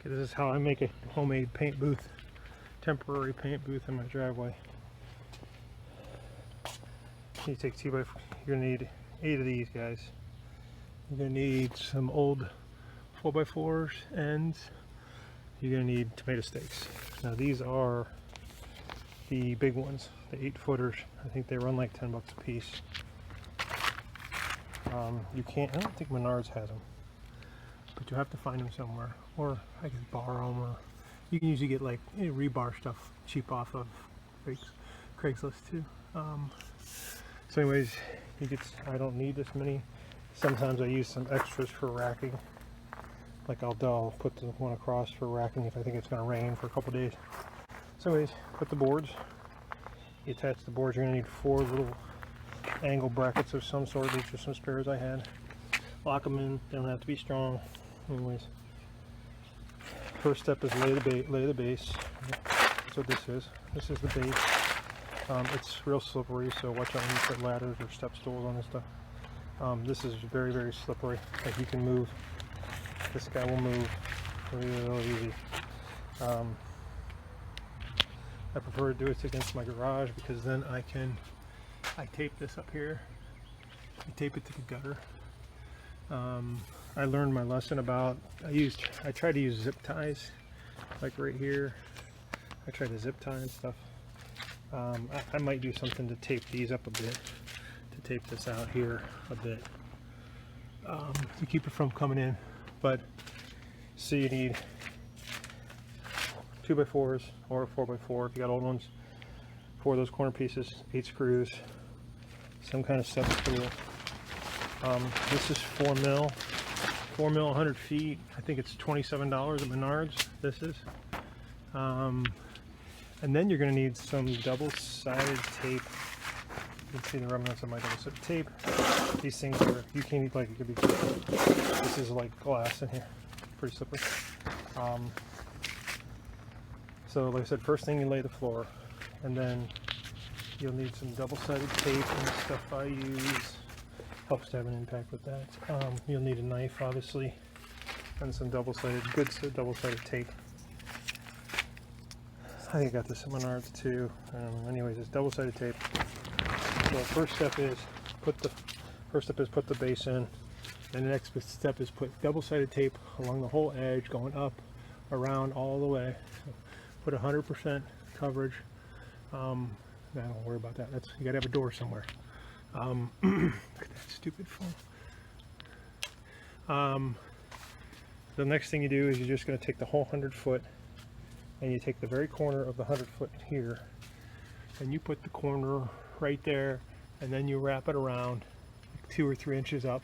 Okay, this is how I make a homemade paint booth, temporary paint booth in my driveway. You take 2x4, you're gonna need 8 of these guys. You're gonna need some old 4x4s ends. You're gonna need tomato stakes. Now these are the big ones, the 8-footers. I think they run like 10 bucks a piece. You can't, I don't think Menards has them, but you have to find them somewhere, or I can borrow them, or you can usually get like rebar stuff cheap off of Craigslist too. So anyways, I don't need this many. Sometimes I use some extras for racking. Like I'll put the one across for racking if I think it's going to rain for a couple days. So anyways, put the boards. You attach the boards. You're going to need 4 little angle brackets of some sort. These are some spares I had. Lock them in. They don't have to be strong. Anyways, first step is lay the base. That's what this is. This is the base. It's real slippery, so watch out when you put ladders or step stools on this stuff. This is very, very slippery. Like you can move. This guy will move real easy. I prefer to do it against my garage because then I tape this up here. I tape it to the gutter. I learned my lesson about, I tried to use zip ties, like right here. I tried to zip tie and stuff. I might do something to tape these up a bit, to tape this out here a bit, to keep it from coming in. But so you need 2x4s or a 4x4 if you got old ones, 4 of those corner pieces, 8 screws, some kind of step stool. This is 4 mil, 100 feet. I think it's $27 at Menards. This is. And then you're going to need some double-sided tape. You can see the remnants of my double-sided tape. These things are, you can't eat like it could be. This is like glass in here, pretty slippery. So like I said, first thing you lay the floor, and then you'll need some double-sided tape and stuff I use. Helps to have an impact with that. You'll need a knife, obviously, and some double-sided, good double-sided tape. I think I got this at Menards too. Anyways, it's double-sided tape. So first step is put the base in, and the next step is put double-sided tape along the whole edge, going up, around, all the way. So put 100% coverage. Don't worry about that. You gotta have a door somewhere. Look at that stupid phone. The next thing you do is you're just going to take the whole 100-foot, and you take the very corner of the 100-foot here, and you put the corner right there, and then you wrap it around like 2 or 3 inches up,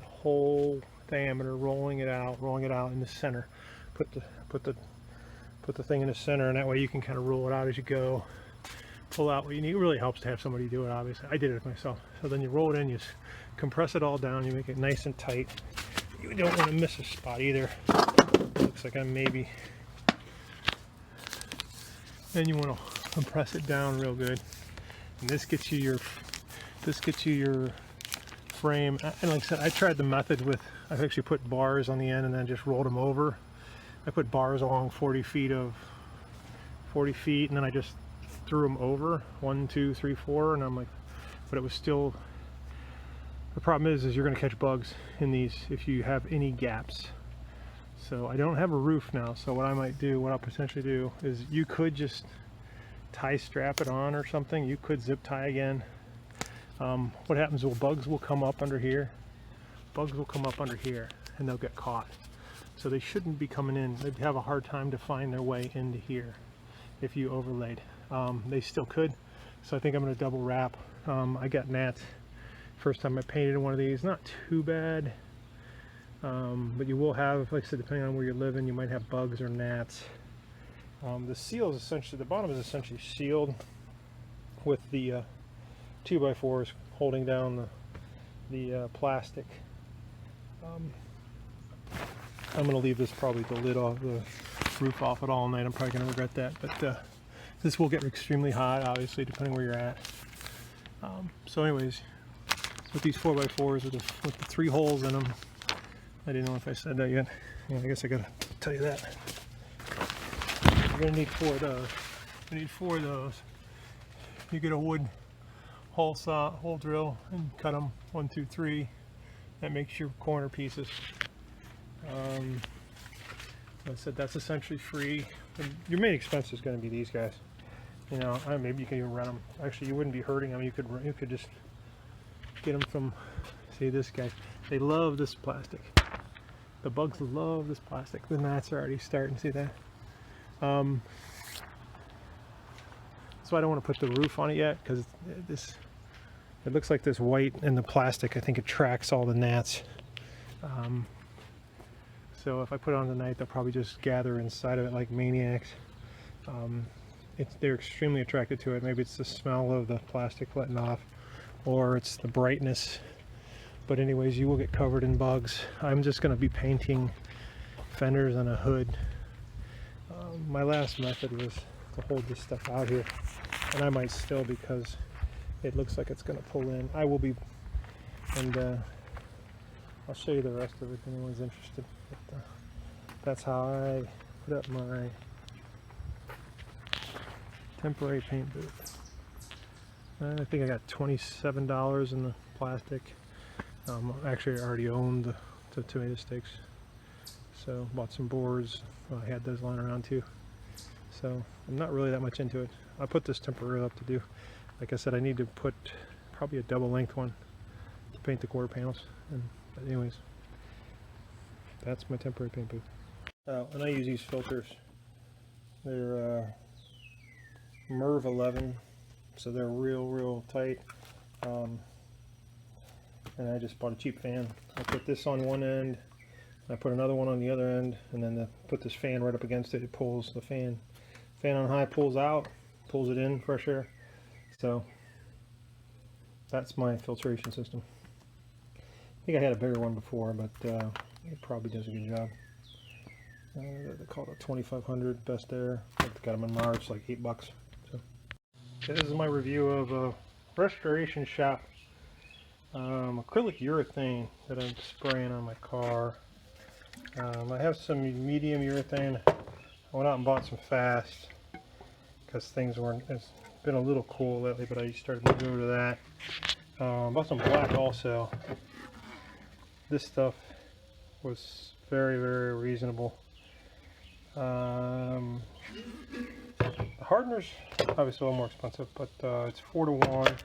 the whole diameter, rolling it out in the center. Put the thing in the center, and that way you can kind of roll it out as you go. Pull out what you need. It really helps to have somebody do it, obviously. I did it myself. So then you roll it in, you compress it all down, you make it nice and tight. You don't want to miss a spot either. Looks like I'm maybe. Then you want to compress it down real good. And this gets you your frame. And like I said, I tried the method with, I've actually put bars on the end and then just rolled them over. I put bars along 40 feet, and then I just threw them over 1, 2, 3, 4, and I'm like, but it was still, the problem is you're going to catch bugs in these if you have any gaps. So I don't have a roof now, so what I'll potentially do is, you could just tie strap it on or something. You could zip tie again. What happens is bugs will come up under here, and they'll get caught. So they shouldn't be coming in. They'd have a hard time to find their way into here if you overlaid. They still could, so I think I'm going to double wrap. I got gnats first time I painted one of these. Not too bad, but you will have, like I said, depending on where you're living, you might have bugs or gnats. The seal is essentially, the bottom is essentially sealed with the 2x4s holding down the plastic. I'm going to leave this probably the lid off, the roof off it all night. I'm probably going to regret that, but this will get extremely hot, obviously, depending where you're at. So anyways, with these 4x4s with the 3 holes in them, I didn't know if I said that yet. Yeah, I guess I gotta tell you that. You're gonna need 4 of those. You need 4 of those. You get a wood hole saw, hole drill, and cut them 1, 2, 3. That makes your corner pieces. Like I said, that's essentially free. And your main expense is going to be these guys. You know, maybe you can even rent them. Actually, you wouldn't be hurting them. You could just get them from, see this guy. They love this plastic. The bugs love this plastic. The gnats are already starting. See that? That's why I don't want to put the roof on it yet, because it looks like this white in the plastic. I think attracts all the gnats. So if I put it on tonight, they'll probably just gather inside of it like maniacs. They're extremely attracted to it. Maybe it's the smell of the plastic letting off, or it's the brightness. But anyways, you will get covered in bugs. I'm just going to be painting fenders and a hood. My last method was to hold this stuff out here, and I might still, because it looks like it's going to pull in. I will be, and I'll show you the rest of it if anyone's interested. But, that's how I put up my temporary paint booth. I think I got $27 in the plastic. Actually, I already owned the tomato sticks, so bought some boards. I had those lying around too. So I'm not really that much into it. I put this temporarily up to do, like I said, I need to put probably a double length one to paint the quarter panels. But anyways, that's my temporary paint booth. And I use these filters. They're Merv 11, so they're real tight. And I just bought a cheap fan. I put this on one end, I put another one on the other end, and then put this fan right up against it. It pulls the fan on high, pulls out, pulls it in, fresh air. So that's my filtration system. I think I had a bigger one before, but it probably does a good job. They call it a 2500 Best Air. I got them in Mars, like $8. So this is my review of a restoration shop acrylic urethane that I'm spraying on my car. I have some medium urethane. I went out and bought some fast because things weren't. It's been a little cool lately, but I started moving over to that. Bought some black also. This stuff was very reasonable. The hardener's obviously a little more expensive, but it's 4 to 1,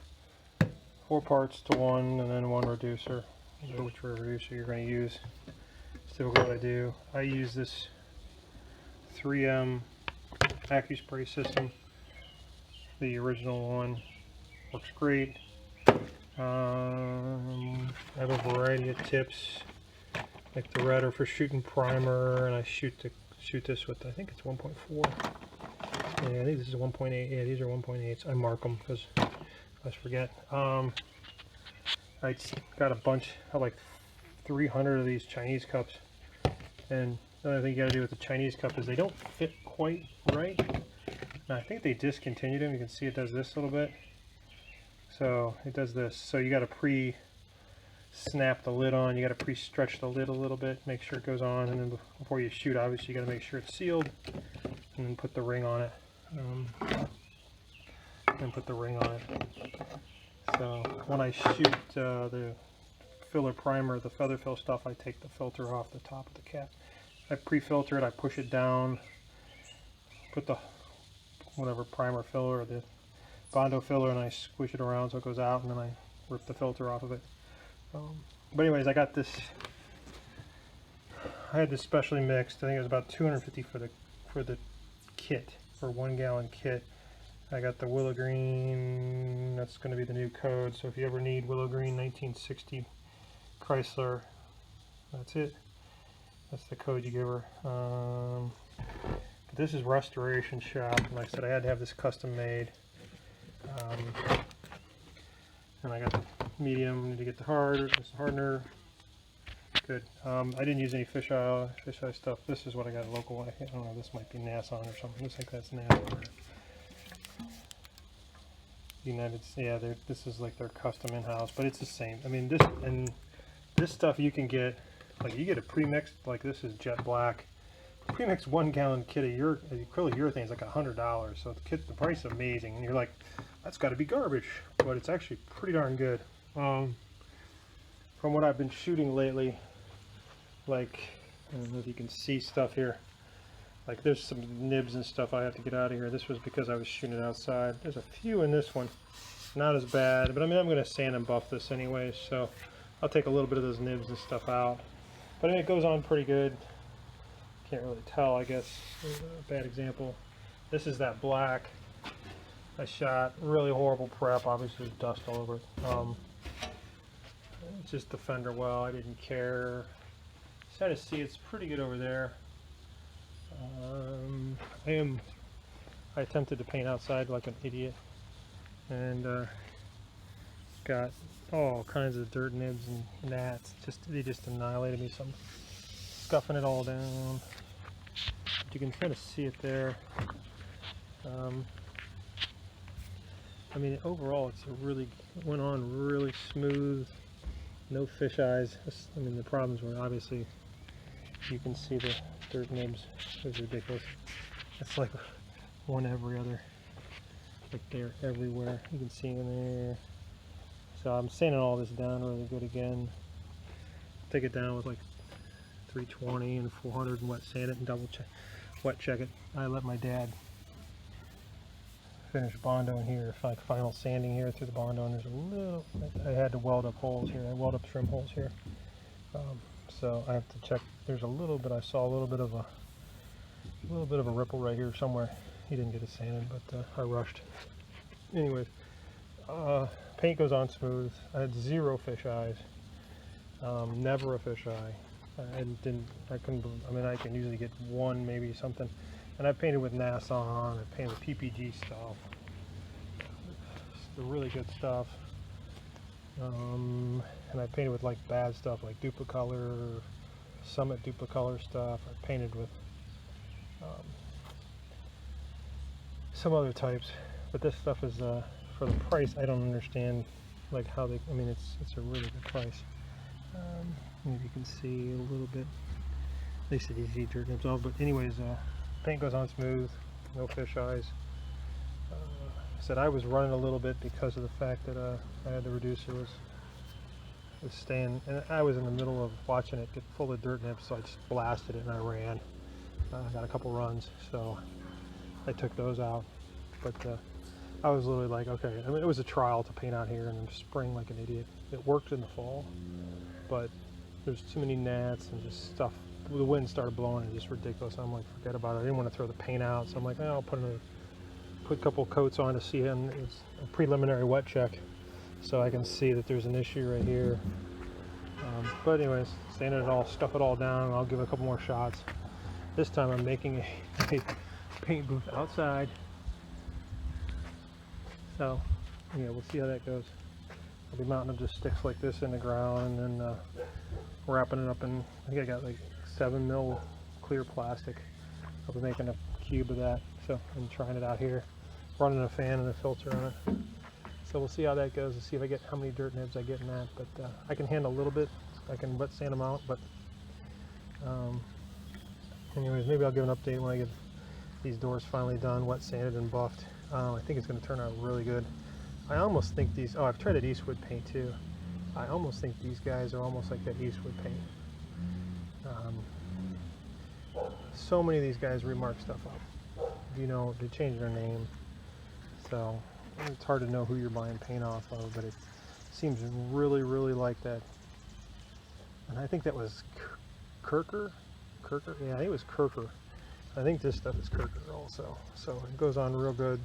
4 parts to 1, and then 1 reducer. Which reducer you're going to use. It's typically what I do. I use this 3M AccuSpray system. The original one works great. I have a variety of tips. Like the red are for shooting primer, and I shoot this with, I think it's 1.4. Yeah, I think this is 1.8. Yeah, these are 1.8s. I mark them because I always forget. I got a bunch. I have like 300 of these Chinese cups, and the other thing you got to do with the Chinese cup is they don't fit quite right. Now, I think they discontinued them. You can see it does this a little bit. So it does this. So you got to pre-snap the lid on. You got to pre-stretch the lid a little bit, make sure it goes on, and then before you shoot, obviously you got to make sure it's sealed, and then put the ring on it. So when I shoot the filler primer, the feather fill stuff, I take the filter off the top of the cap. I pre-filter it. I push it down, put the whatever primer filler or the Bondo filler, and I squish it around so it goes out, and then I rip the filter off of it. But anyways, I got this. I had this specially mixed. I think it was about $250 for the kit, for 1 gallon kit. I got the Willow Green. That's going to be the new code. So if you ever need Willow Green 1960 Chrysler, that's it. That's the code you give her. But this is Restoration Shop. Like I said, I had to have this custom made. And I got the medium. Need to get the hardener. Good. I didn't use any fisheye stuff. This is what I got local. I don't know. This might be Nason or something. Looks like that's Nason. This is like their custom in-house, but it's the same. I mean, this stuff you can get like you get a pre-mixed, like this is jet black. Pre-mixed 1 gallon kit of acrylic urethane is like $100. So the price is amazing, and you're like, that's got to be garbage, but it's actually pretty darn good. From what I've been shooting lately, like I don't know if you can see stuff here. Like there's some nibs and stuff I have to get out of here. This was because I was shooting it outside. There's a few in this one. Not as bad, but I mean I'm going to sand and buff this anyway, so I'll take a little bit of those nibs and stuff out. But I mean, it goes on pretty good. Can't really tell, I guess. A bad example. This is that black I shot. Really horrible prep. Obviously there's dust all over it. It's just the fender well. I didn't care. Just had to see it's pretty good over there. I attempted to paint outside like an idiot, and got all kinds of dirt nibs and gnats. They just annihilated me. So I'm scuffing it all down. But you can kind of see it there. I mean, overall, it went on really smooth. No fish eyes. I mean, the problems were obviously you can see the dirt nibs. It was ridiculous. It's like one every other. Like they're everywhere. You can see them there. So I'm sanding all this down really good again. Take it down with like 320 and 400 and wet sand it and wet check it. I let my dad finish bondoing here, like final sanding here through the bondo, and there's a little, I had to weld up holes here. I weld up trim holes here. So I have to check. There's a little bit. I saw a little bit of a ripple right here somewhere. He didn't get it sanded, but I rushed. Anyways, paint goes on smooth. I had 0 fish eyes. Never a fish eye. I can usually get 1, maybe something. And I painted with Nassau. I painted with PPG stuff. It's the really good stuff. And I painted with like bad stuff like Duplicolor, Summit Duplicolor stuff. I painted with some other types, but this stuff is for the price. I don't understand like how they. I mean, it's a really good price. Maybe you can see a little bit. They said easy dirt nibs off, but anyways, paint goes on smooth, no fish eyes. I said I was running a little bit because of the fact that I had the reducer was staying, and I was in the middle of watching it get full of dirt nibs, so I just blasted it and I ran. I got a couple runs, so I took those out. But I was literally like, okay, I mean, it was a trial to paint out here in the spring like an idiot. It worked in the fall, but there's too many gnats and just stuff. The wind started blowing and just ridiculous. I'm like, forget about it. I didn't want to throw the paint out, so I'm like, oh, I'll put a couple coats on to see, and it's a preliminary wet check, so I can see that there's an issue right here. But anyways, sanding it all, stuff it all down, and I'll give it a couple more shots. This time I'm making a paint booth outside. So yeah, we'll see how that goes. I'll be mounting up just sticks like this in the ground, and then wrapping it up in, I think I got like 7 mil clear plastic. I'll be making a cube of that. So I'm trying it out here, running a fan and a filter on it. So we'll see how that goes, and see if I get how many dirt nibs I get in that. But I can handle a little bit. I can wet sand them out. But anyways, maybe I'll give an update when I get these doors finally done, wet sanded and buffed. I think it's going to turn out really good. I almost think these. Oh, I've tried that Eastwood paint too. I almost think these guys are almost like that Eastwood paint. So many of these guys remark stuff up. You know, they change their name, so it's hard to know who you're buying paint off of, but it seems really, really like that. And I think that was Kirker? Yeah, I think it was Kirker. I think this stuff is Kirker also. So it goes on real good.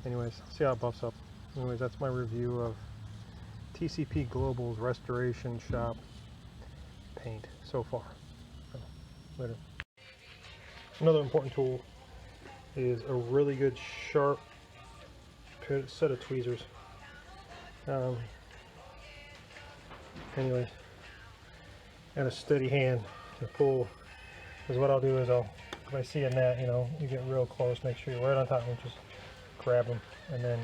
Anyways, see how it buffs up. Anyways, that's my review of TCP Global's Restoration Shop paint so far. So, later. Another important tool is a really good sharp set of tweezers. Anyway, and a steady hand to pull. Because what I'll do is if I see a gnat, you know, you get real close, make sure you're right on top and just grab them, and then,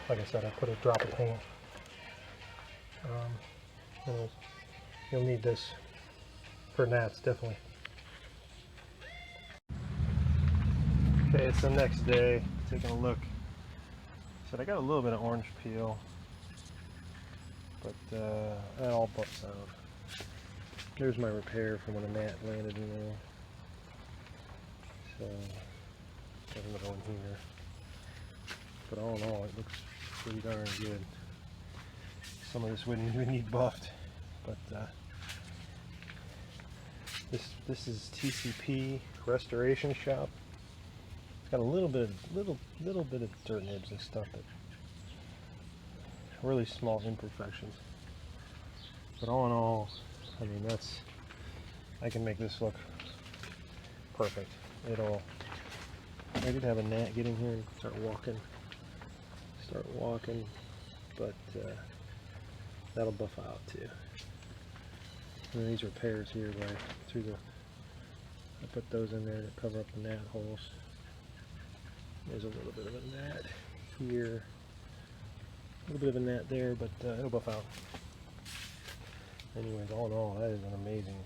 like I said, I put a drop of paint. Anyways, you'll need this for gnats, definitely. Okay, it's the next day. Taking a look. So I got a little bit of orange peel, but that all buffs out. There's my repair from when a gnat landed in there. So there's another one here. But all in all, it looks pretty darn good. Some of this wouldn't even need buffed, but this is TCP Restoration Shop. It's got a little bit of dirt nibs and stuff, but really small imperfections. But all in all, I mean, I can make this look perfect. I did have a gnat get in here and start walking, but that'll buff out too. And then these repairs here, I put those in there to cover up the gnat holes. There's a little bit of a gnat here, a little bit of a gnat there, but it'll buff out. Anyways, all in all, that is an amazing.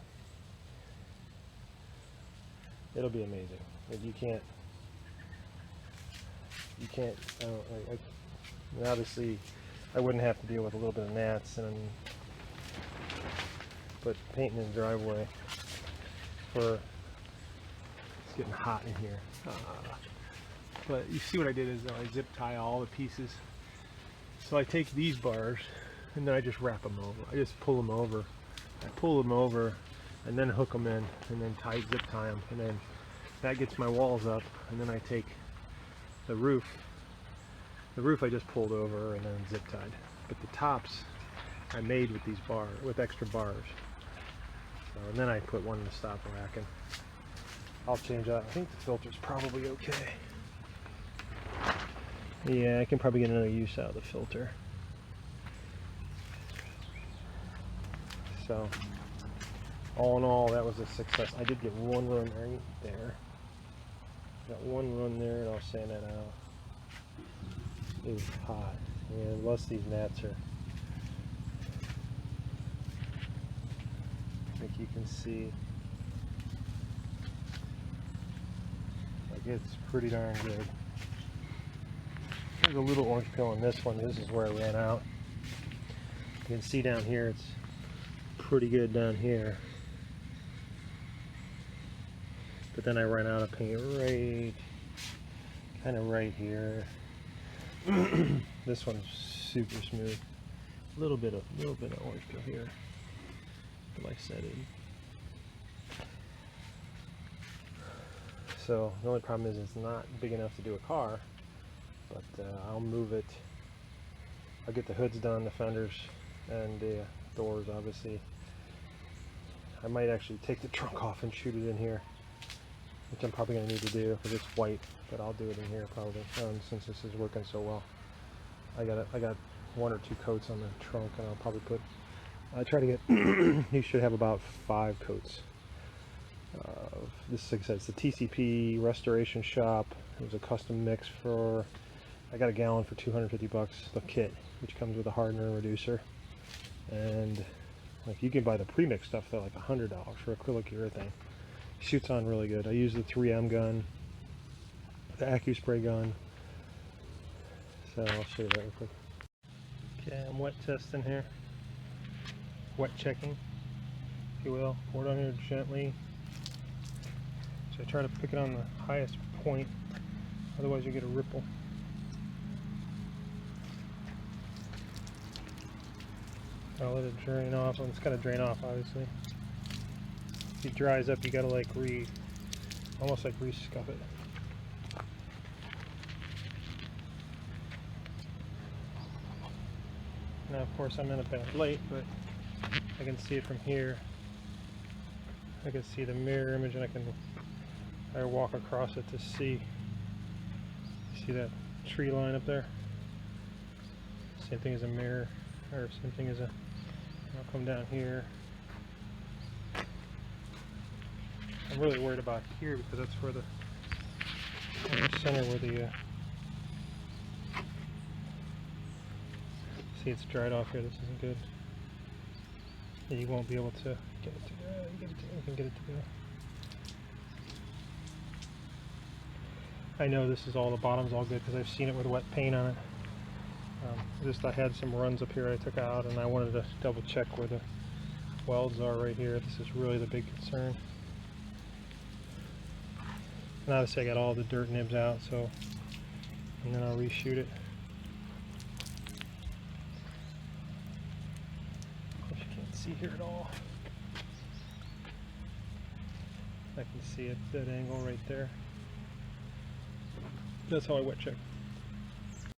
It'll be amazing. You can't. Obviously, I wouldn't have to deal with a little bit of gnats but painting in the driveway it's getting hot in here. But you see what I did is I zip tie all the pieces. So I take these bars and then I just wrap them over. I just pull them over. I pull them over and then hook them in and then zip tie them, and then that gets my walls up, and then I take the roof. The roof I just pulled over and then zip tied, but the tops I made with these with extra bars. So, and then I put one in the stop rack, and I'll change out. I think the filter's probably okay. Yeah, I can probably get another use out of the filter. So, all in all, that was a success. I did get one run right there. Got one run there, and I'll sand that out. It was hot, and unless these gnats are, like you can see, like it's pretty darn good. There's a little orange peel on this one. This is where I ran out. You can see down here, it's pretty good down here. But then I ran out of paint kind of right here. This one's super smooth. A little bit of orange peel here. But like I said, so the only problem is it's not big enough to do a car. But I'll move it. I'll get the hoods done, the fenders, and the doors. Obviously, I might actually take the trunk off and shoot it in here, which I'm probably going to need to do because it's white, but I'll do it in here probably, since this is working so well. I got 1 or 2 coats on the trunk, and I'll probably I try to get, you should have about 5 coats. This, like I said, it's the TCP Restoration Shop. It was a custom mix I got a gallon for $250, the kit, which comes with a hardener and reducer. And like you can buy the pre-mix stuff, they're like $100 for acrylic urethane. Shoots on really good. I use the 3M gun, the AccuSpray gun. So I'll show you that real quick. Okay, I'm wet testing here. Wet checking, if you will. Pour it on here gently. So I try to pick it on the highest point, otherwise you get a ripple. I'll let it drain off, and it's got to drain off obviously. If it dries up, you gotta like almost like re-scuff it. Now of course I'm in a bad light, but I can see it from here. I can see the mirror image, and I walk across it to see that tree line up there. Same thing as a mirror, or same thing as I'll come down here. I'm really worried about here because that's where the center where the see, it's dried off here. This isn't good. Yeah, you won't be able to get it to go. You can get it to go. I know this is all, the bottom's all good because I've seen it with wet paint on it. Just I had some runs up here I took out, and I wanted to double check where the welds are right here. This is really the big concern. And obviously I got all the dirt nibs out, so, and then I'll reshoot it. If you can't see here at all, I can see it, that angle right there. That's how I wet check.